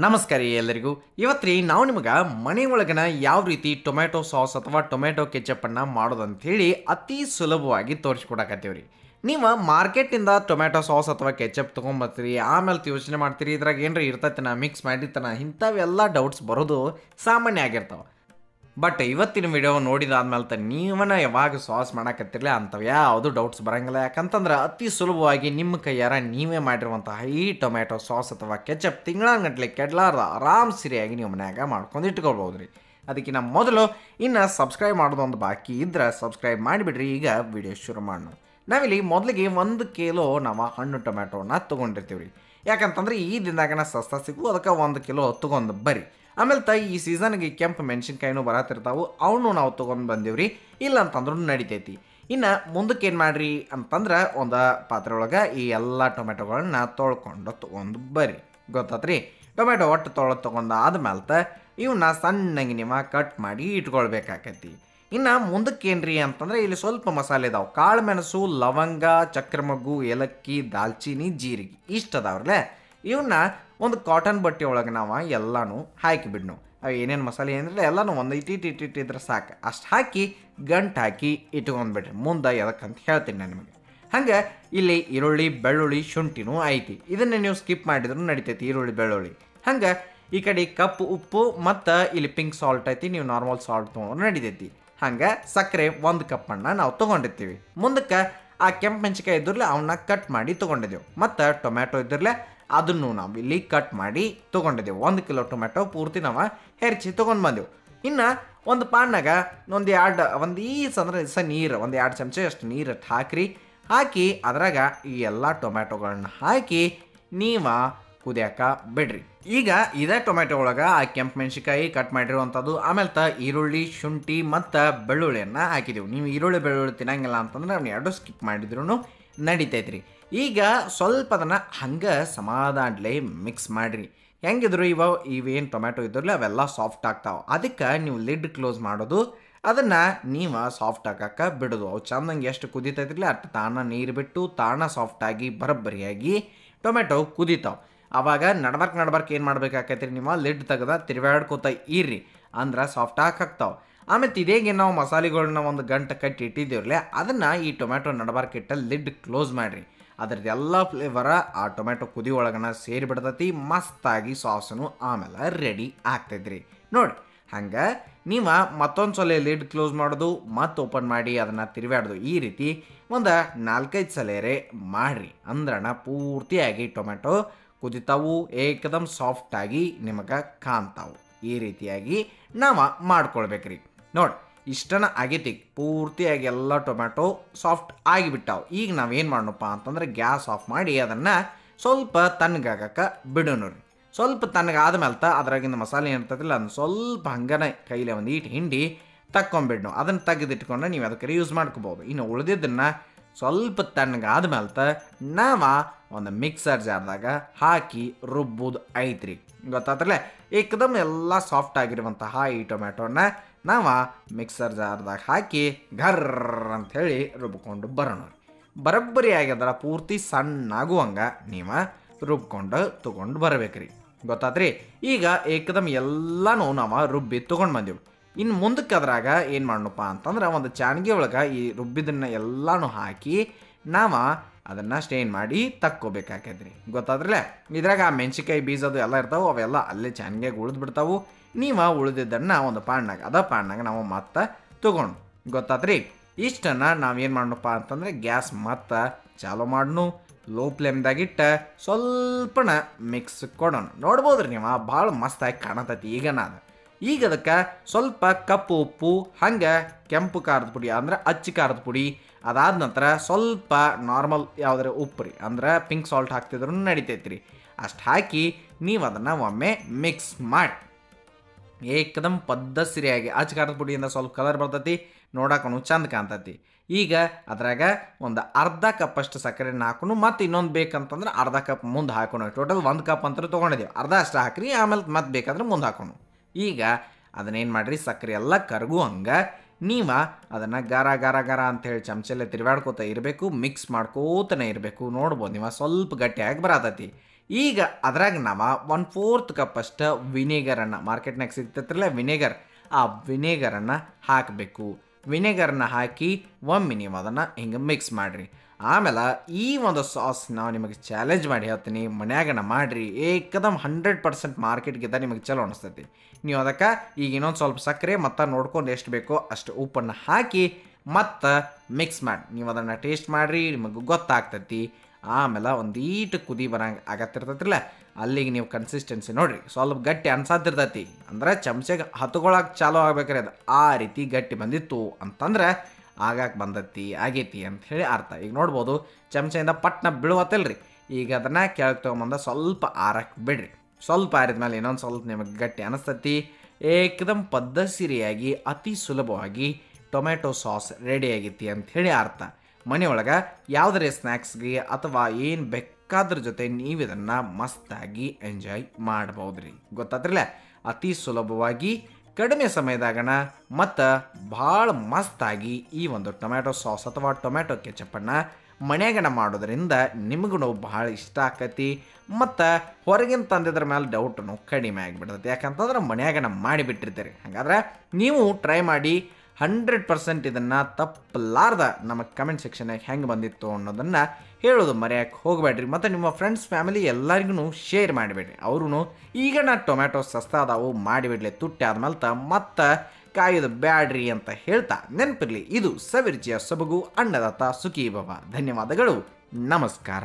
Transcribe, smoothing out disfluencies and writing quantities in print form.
ನಮಸ್ಕಾರ ಎಲ್ಲರಿಗೂ. ಇವತ್ತು ನಾವು ನಿಮಗೆ ಮನೆ ಒಳಗನ ಯಾವ ರೀತಿ ಟೊಮೆಟೊ ಸಾಸ್ ಅಥವಾ ಟೊಮೆಟೊ ಕೆಚಪ್ಪನ್ನು ಮಾಡೋದಂಥೇಳಿ ಅತಿ ಸುಲಭವಾಗಿ ತೋರಿಸ್ಕೊಡಕತ್ತೀವಿ ರೀ. ನೀವು ಮಾರ್ಕೆಟಿಂದ ಟೊಮೆಟೊ ಸಾಸ್ ಅಥವಾ ಕೆಚಪ್ ತೊಗೊಂಬರ್ತೀರಿ, ಆಮೇಲೆ ಯೋಚನೆ ಮಾಡ್ತೀರಿ ಇದ್ರಾಗ ಏನರ ಇರ್ತೈತನ ಮಿಕ್ಸ್ ಮಾಡಿರ್ತಾನ, ಇಂಥವೆಲ್ಲ ಡೌಟ್ಸ್ ಬರೋದು ಸಾಮಾನ್ಯ ಆಗಿರ್ತಾವೆ. ಬಟ್ ಇವತ್ತಿನ ವಿಡಿಯೋ ನೋಡಿದಾದ್ಮೇಲೆ ನೀವನ್ನ ಯಾವಾಗ ಸಾಸ್ ಮಾಡಕತ್ತಿರಲಿ ಅಂಥವು ಯಾವುದು ಡೌಟ್ಸ್ ಬರೋಂಗಿಲ್ಲ. ಯಾಕಂತಂದ್ರೆ ಅತಿ ಸುಲಭವಾಗಿ ನಿಮ್ಮ ಕೈಯಾರ ನೀವೇ ಮಾಡಿರುವಂತಹ ಈ ಟೊಮೆಟೊ ಸಾಸ್ ಅಥವಾ ಕೆಚಪ್ ತಿಂಗಳಾನ್ಗಟ್ಲೆ ಕೆಡ್ಲಾರ್ದ ಆರಾಮ್ ಸಿರಿಯಾಗಿ ನೀವು ಮನ್ಯಾಗ ಮಾಡ್ಕೊಂಡು ಇಟ್ಕೊಳ್ಬೋದು ರೀ. ಅದಕ್ಕಿಂತ ಮೊದಲು ಇನ್ನು ಸಬ್ಸ್ಕ್ರೈಬ್ ಮಾಡೋದೊಂದು ಬಾಕಿ ಇದ್ರೆ ಸಬ್ಸ್ಕ್ರೈಬ್ ಮಾಡಿಬಿಡ್ರಿ. ಈಗ ವಿಡಿಯೋ ಶುರು ಮಾಡೋಣ. ನಾವಿಲ್ಲಿ ಮೊದಲಿಗೆ 1 ಕಿಲೋ ನಾವು ಹಣ್ಣು ಟೊಮೆಟೋನ ತೊಗೊಂಡಿರ್ತೀವಿ ರೀ. ಯಾಕಂತಂದ್ರೆ ಈ ದಿನದಾಗನ ಸಸ್ತ ಸಿಗು, ಅದಕ್ಕೆ 1 ಕಿಲೋ ತೊಗೊಂಡು ಬರ್ರಿ. ಆಮೇಲೆ ಈ ಸೀಸನ್ಗೆ ಕೆಂಪು ಮೆಣಸಿನ್ಕಾಯಿನೂ ಬರತ್ತಿರ್ತಾವೆ, ಅವನು ನಾವು ತೊಗೊಂಡು ಬಂದೀವ್ರಿ. ಇಲ್ಲ ಅಂತಂದ್ರೂ ನಡಿತೈತಿ. ಇನ್ನು ಮುಂದಕ್ಕೆ ಏನು ಮಾಡಿರಿ ಅಂತಂದ್ರೆ ಒಂದು ಪಾತ್ರೆ ಒಳಗೆ ಈ ಎಲ್ಲ ಟೊಮೆಟೊಗಳನ್ನ ತೊಳ್ಕೊಂಡು ಬರ್ರಿ. ಗೊತ್ತಾತ್ರಿ? ಟೊಮೆಟೊ ಒಟ್ಟು ತೊಗೊಂಡಾದ್ಮೇಲೆ ಇವನ್ನ ಸಣ್ಣಗೆ ನೀವು ಕಟ್ ಮಾಡಿ ಇಟ್ಕೊಳ್ಬೇಕಾಕೈತಿ. ಇನ್ನು ಮುಂದಕ್ಕೆ ಏನ್ರಿ ಅಂತಂದ್ರೆ ಇಲ್ಲಿ ಸ್ವಲ್ಪ ಮಸಾಲೆ ಇದಾವೆ. ಕಾಳು ಮೆಣಸು, ಲವಂಗ, ಚಕ್ರಮಗ್ಗು, ಏಲಕ್ಕಿ, ದಾಲ್ಚಿನ್ನಿ, ಜೀರಿಗೆ ಇಷ್ಟು ಅದಾವ್ರಲ್ಲೇ. ಇವನ್ನ ಒಂದು ಕಾಟನ್ ಬಟ್ಟೆ ಒಳಗೆ ನಾವು ಎಲ್ಲನೂ ಹಾಕಿಬಿಡ್ನು. ಅವು ಏನೇನು ಮಸಾಲೆ ಏನಿಲ್ಲ ಎಲ್ಲನೂ ಒಂದು ಇಟ್ಟಿದ್ರೆ ಸಾಕು. ಅಷ್ಟು ಹಾಕಿ ಗಂಟು ಹಾಕಿ ಇಟ್ಕೊಂಡ್ಬಿಡ್ರಿ. ಮುಂದೆ ಎದಕ್ಕಂತ ಹೇಳ್ತೀನಿ ನಾನು ನಿಮಗೆ. ಹಂಗೆ ಇಲ್ಲಿ ಈರುಳ್ಳಿ, ಬೆಳ್ಳುಳ್ಳಿ, ಶುಂಠಿನೂ ಐತಿ. ಇದನ್ನು ನೀವು ಸ್ಕಿಪ್ ಮಾಡಿದ್ರು ನಡಿತೈತಿ, ಈರುಳ್ಳಿ ಬೆಳ್ಳುಳ್ಳಿ. ಹಂಗೆ ಈ ಕಡೆ ಕಪ್ಪು ಉಪ್ಪು ಮತ್ತು ಇಲ್ಲಿ ಪಿಂಕ್ ಸಾಲ್ಟ್ ಐತಿ, ನೀವು ನಾರ್ಮಲ್ ಸಾಲ್ಟ್ ತೊಗೊಂಡ್ರು ನಡಿತೈತಿ. ಹಂಗೆ ಸಕ್ಕರೆ 1 ಕಪ್ಪನ್ನು ನಾವು ತೊಗೊಂಡಿರ್ತೀವಿ. ಮುಂದಕ್ಕೆ ಆ ಕೆಂಪು ಮೆಣಸಿನ್ಕಾಯಿ ಇದ್ರಲ್ಲೇ ಅವನ್ನ ಕಟ್ ಮಾಡಿ ತೊಗೊಂಡಿದ್ದೆವು. ಮತ್ತು ಟೊಮ್ಯಾಟೊ ಇದ್ರಲ್ಲೇ ಅದನ್ನು ನಾವು ಇಲ್ಲಿ ಕಟ್ ಮಾಡಿ ತೊಗೊಂಡಿದ್ದೆವು. 1 ಕಿಲೋ ಟೊಮೆಟೊ ಪೂರ್ತಿ ನಾವು ಹೆರ್ಚಿ ತೊಗೊಂಡು ಬಂದೆವು. ಇನ್ನು ಒಂದು ಪಾನ್ನಾಗ ನೀರು 2 ಚಮಚ ಅಷ್ಟು ನೀರು ಹಾಕಿ ಅದ್ರಾಗ ಈ ಎಲ್ಲ ಟೊಮೆಟೊಗಳನ್ನ ಹಾಕಿ ನೀವು ಕುದಿಯಾಕ ಬಿಡ್ರಿ. ಈಗ ಇದೇ ಟೊಮೆಟೊ ಒಳಗೆ ಆ ಕೆಂಪು ಮೆಣಸಿನ್ಕಾಯಿ ಕಟ್ ಮಾಡಿರುವಂಥದ್ದು, ಆಮೇಲೆ ಈರುಳ್ಳಿ, ಶುಂಠಿ ಮತ್ತು ಬೆಳ್ಳುಳ್ಳಿಯನ್ನು ಹಾಕಿದೆವು. ನೀವು ಈರುಳ್ಳಿ ಬೆಳ್ಳುಳ್ಳಿ ತಿನ್ನಂಗಿಲ್ಲ ಅಂತಂದ್ರೆ ಅವ್ನು 2 ಸ್ಕಿಪ್ ಮಾಡಿದ್ರು ನಡಿತೈತ್ರಿ. ಈಗ ಸ್ವಲ್ಪ ಅದನ್ನು ಹಂಗೆ ಸಮಾಧಾನಲೇ ಮಿಕ್ಸ್ ಮಾಡಿರಿ. ಹೆಂಗಿದ್ರು ಇವೇನು ಟೊಮೆಟೊ ಇದ್ರಲ್ಲ ಅವೆಲ್ಲ ಸಾಫ್ಟ್ ಆಗ್ತಾವೆ. ಅದಕ್ಕೆ ನೀವು ಲಿಡ್ ಕ್ಲೋಸ್ ಮಾಡೋದು, ಅದನ್ನು ನೀವು ಸಾಫ್ಟ್ ಆಗಕ್ಕೆ ಬಿಡೋದು. ಅವು ಚಂದಂಗೆ ಎಷ್ಟು ಕುದಿತೈತಿರಲಿ ಅಷ್ಟು ತಾಣ ನೀರು ಬಿಟ್ಟು ತಾಣ ಸಾಫ್ಟಾಗಿ ಬರಬ್ಬರಿಯಾಗಿ ಟೊಮೆಟೊ ಕುದಿತಾವೆ. ಆವಾಗ ನಡ್ಬರ್ಕ್ ಏನು ಮಾಡ್ಬೇಕಾಕೈತ್ರಿ, ನೀವು ಲಿಡ್ ತೆಗೆದ ತಿರುಗಾಡ್ಕೋತ ಇರ್ರಿ, ಅಂದ್ರೆ ಸಾಫ್ಟ್ ಹಾಕ್ತಾವೆ. ಆಮೇಲೆ ಇದೇಗೆ ನಾವು ಮಸಾಲೆಗಳನ್ನ ಒಂದು ಗಂಟೆ ಕಟ್ಟಿ ಇಟ್ಟಿದ್ದೀವ್ರಲ್ಲ ಅದನ್ನು ಈ ಟೊಮೆಟೊ ನಡ್ಬರ್ಕಿಟ್ಟ ಲಿಡ್ ಕ್ಲೋಸ್ ಮಾಡಿರಿ. ಅದ್ರದ್ದು ಎಲ್ಲ ಫ್ಲೇವರ ಆ ಟೊಮೆಟೊ ಕುದಿ ಒಳಗನ ಸೇರಿಬಿಡ್ತೈತಿ. ಮಸ್ತಾಗಿ ಸಾಸನು ಆಮೇಲೆ ರೆಡಿ ಆಗ್ತೈತ್ರಿ. ನೋಡಿ ಹಂಗೆ ನೀವು ಮತ್ತೊಂದು ಸಲ ಲಿಡ್ ಕ್ಲೋಸ್ ಮಾಡೋದು ಮತ್ತು ಓಪನ್ ಮಾಡಿ ಅದನ್ನು ತಿರುಗಾಡೋದು, ಈ ರೀತಿ ಒಂದು 4-5 ಸಲರೇ ಮಾಡಿರಿ. ಅಂದ್ರಣ ಪೂರ್ತಿಯಾಗಿ ಟೊಮೆಟೊ ಕುದಿತಾವು, ಏಕದಮ್ ಸಾಫ್ಟಾಗಿ ನಿಮಗೆ ಕಾಣ್ತಾವು. ಈ ರೀತಿಯಾಗಿ ನಾವು ಮಾಡ್ಕೊಳ್ಬೇಕ್ರಿ. ನೋಡಿ ಇಷ್ಟನ ಆಗೈತಿ, ಪೂರ್ತಿಯಾಗಿ ಎಲ್ಲ ಟೊಮೆಟೊ ಸಾಫ್ಟ್ ಆಗಿಬಿಟ್ಟಾವು. ಈಗ ನಾವೇನು ಮಾಡೋಣಪ್ಪ ಅಂತಂದ್ರೆ ಗ್ಯಾಸ್ ಆಫ್ ಮಾಡಿ ಅದನ್ನು ಸ್ವಲ್ಪ ತಣ್ಣಗಾಗಕ್ಕೆ ಬಿಡೋಣ ರೀ. ಸ್ವಲ್ಪ ತಣ್ಣಗಾದ್ಮೇಲೆ ಅದ್ರಾಗಿಂದ ಮಸಾಲೆ ಏನಿರ್ತೈತಿಲ್ಲ ಅದನ್ನು ಸ್ವಲ್ಪ ಹಂಗನೆ ಕೈಲಿ ಒಂದು ಈಟ್ ಹಿಂಡಿ ತಕ್ಕೊಂಬಿಡ್ನು. ಅದನ್ನು ತೆಗೆದಿಟ್ಕೊಂಡು ನೀವು ಅದಕ್ಕೆ ಯೂಸ್ ಮಾಡ್ಕೋಬೋದು. ಇನ್ನು ಉಳಿದಿದ್ದನ್ನು ಸ್ವಲ್ಪ ತಣ್ಣಗಾದ್ಮೇಲೆ ನಾವು ಒಂದು ಮಿಕ್ಸರ್ ಜಾರ್ದಾಗ ಹಾಕಿ ರುಬ್ಬೋದು ಐತ್ರಿ. ಗೊತ್ತಾತ್ರಲ್ಲ? ಏಕದಮ್ ಎಲ್ಲ ಸಾಫ್ಟ್ ಆಗಿರುವಂತಹ ಈ ಟೊಮೆಟೊನ ನಾವು ಮಿಕ್ಸರ್ ಜಾರ್ದಾಗ ಹಾಕಿ ಘರ್ರ ಅಂಥೇಳಿ ರುಬ್ಕೊಂಡು ಬರೋಣ. ಬರೋಬ್ಬರಿ ಆಗ್ಯದರ ಪೂರ್ತಿ ಸಣ್ಣಾಗುವಂಗೆ ನೀವು ರುಬ್ಕೊಂಡು ತೊಗೊಂಡು ಬರಬೇಕ್ರಿ. ಗೊತ್ತಾತ್ರಿ? ಈಗ ಏಕದಮ್ ಎಲ್ಲನೂ ನಾವು ರುಬ್ಬಿ ತೊಗೊಂಡು ಬಂದೆವು. ಇನ್ನು ಮುಂದಕ್ಕೆ ಅದ್ರಾಗ ಏನು ಮಾಡೋಣಪ್ಪ ಅಂತಂದ್ರೆ ಒಂದು ಚಾನ್ಗೆ ಒಳಗೆ ಈ ರುಬ್ಬಿದನ್ನು ಎಲ್ಲನೂ ಹಾಕಿ ನಾವು ಅದನ್ನು ಸ್ಟೇನ್ ಮಾಡಿ ತಕ್ಕೋಬೇಕಾಕೈತ್ರಿ. ಗೊತ್ತಾದ್ರಲ್ಲ? ಇದ್ರಾಗ ಆ ಮೆಣಸಿನ್ಕಾಯಿ ಬೀಜದು ಎಲ್ಲ ಇರ್ತಾವೆ, ಅವೆಲ್ಲ ಅಲ್ಲೇ ಚಾನ್ಗೆಗೆ ಉಳಿದ್ಬಿಡ್ತಾವೆ. ನೀವು ಉಳಿದಿದ್ದನ್ನು ಒಂದು ಪಾಣ್ಣಾಗ ನಾವು ಮತ್ತೆ ತೊಗೊಂಡು. ಗೊತ್ತಾತ್ರಿ? ಇಷ್ಟನ್ನು ನಾವೇನು ಮಾಡೋಣಪ್ಪ ಅಂತಂದರೆ ಗ್ಯಾಸ್ ಮತ್ತೆ ಚಾಲೂ ಮಾಡ್ನು, ಲೋ ಫ್ಲೇಮ್ದಾಗಿಟ್ಟ ಸ್ವಲ್ಪನ ಮಿಕ್ಸ್ ಕೊಡೋಣ. ನೋಡ್ಬೋದ್ರಿ ನೀವು, ಭಾಳ ಮಸ್ತಾಗಿ ಕಾಣತೈತಿ. ಈಗ ಅದಕ್ಕೆ ಸ್ವಲ್ಪ ಕಪ್ಪು ಉಪ್ಪು, ಹಂಗೆ ಕೆಂಪು ಖಾರದ ಪುಡಿ ಅಂದ್ರೆ ಅಚ್ಚ ಖಾರದ ಪುಡಿ, ಅದಾದ ನಂತರ ಸ್ವಲ್ಪ ನಾರ್ಮಲ್ ಯಾವುದಾರ ಉಪ್ಪು ರೀ, ಅಂದ್ರೆ ಪಿಂಕ್ ಸಾಲ್ಟ್ ಹಾಕ್ತಿದ್ರು ನಡಿತೈತ್ರಿ. ಅಷ್ಟು ಹಾಕಿ ನೀವು ಅದನ್ನು ಒಮ್ಮೆ ಮಿಕ್ಸ್ ಮಾಡಿ ಏಕದಮ್ ಪದ್ಧತಿಯಾಗಿ ಅಚ್ಚ ಖಾರದ ಪುಡಿಯಿಂದ ಸ್ವಲ್ಪ ಕಲರ್ ಬರ್ತೈತಿ, ನೋಡಕ್ಕೂ ಚಂದ ಕಾಣ್ತೈತಿ. ಈಗ ಅದ್ರಾಗ ಒಂದು ಅರ್ಧ ಕಪ್ಪಷ್ಟು ಸಕ್ಕರೆನ ಹಾಕೋಣ, ಮತ್ತು ಇನ್ನೊಂದು ಬೇಕಂತಂದ್ರೆ ಅರ್ಧ ಕಪ್ ಮುಂದೆ ಹಾಕೋಣ. ಟೋಟಲ್ 1 ಕಪ್ ಅಂತ ತೊಗೊಂಡಿದ್ದೀವಿ, ಅರ್ಧ ಅಷ್ಟು ಹಾಕ್ರಿ, ಆಮೇಲೆ ಮತ್ತೆ ಬೇಕಾದ್ರೆ ಮುಂದೆ ಹಾಕೋಣ. ಈಗ ಅದನ್ನೇನು ಮಾಡಿರಿ, ಸಕ್ಕರೆ ಎಲ್ಲ ಕರಗು ಹಂಗೆ ನೀವು ಅದನ್ನು ಗರ ಅಂಥೇಳಿ ಚಮಚಲ್ಲೇ ತಿರುಗಾಡ್ಕೋತ ಇರಬೇಕು, ಮಿಕ್ಸ್ ಮಾಡ್ಕೋತನೇ ಇರಬೇಕು. ನೋಡ್ಬೋದು ನೀವು ಸ್ವಲ್ಪ ಗಟ್ಟಿಯಾಗಿ ಬರತೈತಿ. ಈಗ ಅದ್ರಾಗ ನಾವು 1/4 ಕಪ್ ಅಷ್ಟು ವಿನೆಗರನ್ನು ಮಾರ್ಕೆಟ್ನಾಗ ಸಿಗ್ತೈತ್ರಲ್ಲ ವಿನೆಗರ್, ಆ ವಿನೆಗರನ್ನು ಹಾಕಬೇಕು. ವಿನೆಗರನ್ನ ಹಾಕಿ ಒಮ್ಮೆ ನೀವು ಅದನ್ನು ಹಿಂಗೆ ಮಿಕ್ಸ್ ಮಾಡಿರಿ. ಆಮೇಲೆ ಈ ಒಂದು ಸಾಸ್ ನಾವು ನಿಮಗೆ ಚಾಲೆಂಜ್ ಮಾಡಿ ಹೇಳ್ತೀನಿ, ಮನ್ಯಾಗನ ಮಾಡಿರಿ, ಏಕದಮ್ 100% ಮಾರ್ಕೆಟ್ಗಿಂತ ನಿಮಗೆ ಚಲೋ ಅನಿಸ್ತೈತಿ. ನೀವು ಅದಕ್ಕೆ ಈಗ ಇನ್ನೊಂದು ಸ್ವಲ್ಪ ಸಕ್ಕರೆ ಮತ್ತು ನೋಡ್ಕೊಂಡು ಎಷ್ಟು ಬೇಕೋ ಅಷ್ಟು ಉಪ್ಪನ್ನು ಹಾಕಿ ಮತ್ತು ಮಿಕ್ಸ್ ಮಾಡಿ ನೀವು ಅದನ್ನು ಟೇಸ್ಟ್ ಮಾಡಿರಿ, ನಿಮಗೆ ಗೊತ್ತಾಗ್ತೈತಿ. ಆಮೇಲೆ ಒಂದೀಟು ಕುದಿ ಬರಂಗೆ ಆಗತ್ತಿರ್ತೈತಿಲ್ಲ, ಅಲ್ಲಿಗೆ ನೀವು ಕನ್ಸಿಸ್ಟೆನ್ಸಿ ನೋಡಿರಿ, ಸ್ವಲ್ಪ ಗಟ್ಟಿ ಅನ್ಸಾತಿರ್ತೈತಿ, ಅಂದ್ರೆ ಚಮಚೆಗೆ ಹತ್ಕೊಳಕ್ಕೆ ಚಾಲೂ ಆಗ್ಬೇಕ್ರಿ. ಅದು ಆ ರೀತಿ ಗಟ್ಟಿ ಬಂದಿತ್ತು ಅಂತಂದ್ರೆ ಆಗಾಕೆ ಬಂದೈತಿ ಆಗೈತಿ ಅಂಥೇಳಿ ಅರ್ಥ. ಈಗ ನೋಡ್ಬೋದು ಚಮಚೆಯಿಂದ ಪಟ್ನ ಬೀಳುವತ್ತಲ್ರಿ. ಈಗ ಅದನ್ನು ಕೆಳಗೆ ತೊಗೊಂಬಂದ ಸ್ವಲ್ಪ ಆರಕ್ಕೆ ಬಿಡ್ರಿ. ಸ್ವಲ್ಪ ಆರಿದ ಮೇಲೆ ಇನ್ನೊಂದು ಸ್ವಲ್ಪ ನಿಮಗೆ ಗಟ್ಟಿ ಅನಿಸ್ತೈತಿ. ಏಕದಮ್ ಪದ್ಧತಿಯಾಗಿ ಅತಿ ಸುಲಭವಾಗಿ ಟೊಮೆಟೊ ಸಾಸ್ ರೆಡಿ ಆಗೈತಿ ಅಂಥೇಳಿ ಅರ್ಥ. ಮನೆಯೊಳಗೆ ಯಾವುದೇ ಸ್ನ್ಯಾಕ್ಸ್ಗೆ ಅಥವಾ ಏನು ಬೇಕಾದ್ರ ಜೊತೆ ನೀವು ಇದನ್ನು ಮಸ್ತಾಗಿ ಎಂಜಾಯ್ ಮಾಡ್ಬೋದ್ರಿ. ಗೊತ್ತಾದ್ರಲ್ಲ, ಅತಿ ಸುಲಭವಾಗಿ ಕಡಿಮೆ ಸಮಯದಾಗಣ ಮತ್ತು ಭಾಳ ಮಸ್ತಾಗಿ ಈ ಒಂದು ಟೊಮೆಟೊ ಸಾಸ್ ಅಥವಾ ಟೊಮೆಟೊ ಕೆಚಪ್ಪನ್ನು ಮನ್ಯಾಗನ ಮಾಡೋದ್ರಿಂದ ನಿಮಗೂ ಭಾಳ ಇಷ್ಟ ಆಕೈತಿ ಮತ್ತು ಹೊರಗಿನ ತಂದಿದ್ರ ಮೇಲೆ ಡೌಟನ್ನು ಕಡಿಮೆ ಆಗಿಬಿಡ್ತೈತಿ. ಯಾಕಂತಂದ್ರೆ ಮನ್ಯಾಗನ ಮಾಡಿಬಿಟ್ಟಿರ್ತೀರಿ. ಹಾಗಾದ್ರೆ ನೀವು ಟ್ರೈ ಮಾಡಿ 100% ಇದನ್ನು ತಪ್ಪಲಾರ್ದ ನಮ್ಮ ಕಮೆಂಟ್ ಸೆಕ್ಷನ್ನಾಗ ಹೆಂಗೆ ಬಂದಿತ್ತು ಅನ್ನೋದನ್ನು ಹೇಳೋದು ಮರೆಯೋಕ್ಕೆ ಹೋಗಬೇಡ್ರಿ. ಮತ್ತು ನಿಮ್ಮ ಫ್ರೆಂಡ್ಸ್ ಫ್ಯಾಮಿಲಿ ಎಲ್ಲರಿಗೂ ಶೇರ್ ಮಾಡಿಬಿಡ್ರಿ. ಅವರು ಈಗ ನಾ ಟೊಮೆಟೊ ಸಸ್ತಾ ಅದಾವು ಮಾಡಿಬಿಡ್ಲಿ, ತುಟ್ಟಿ ಆದ್ಮೇಲೆ ಮತ್ತು ಕಾಯೋದು ಬ್ಯಾಡ್ರಿ ಅಂತ ಹೇಳ್ತಾ ನೆನಪಿರಲಿ, ಇದು ಸವಿರುಚಿಯ ಸೊಬಗು ಅನ್ನದಾತ ಸುಖೀ ಭವ. ಧನ್ಯವಾದಗಳು, ನಮಸ್ಕಾರ.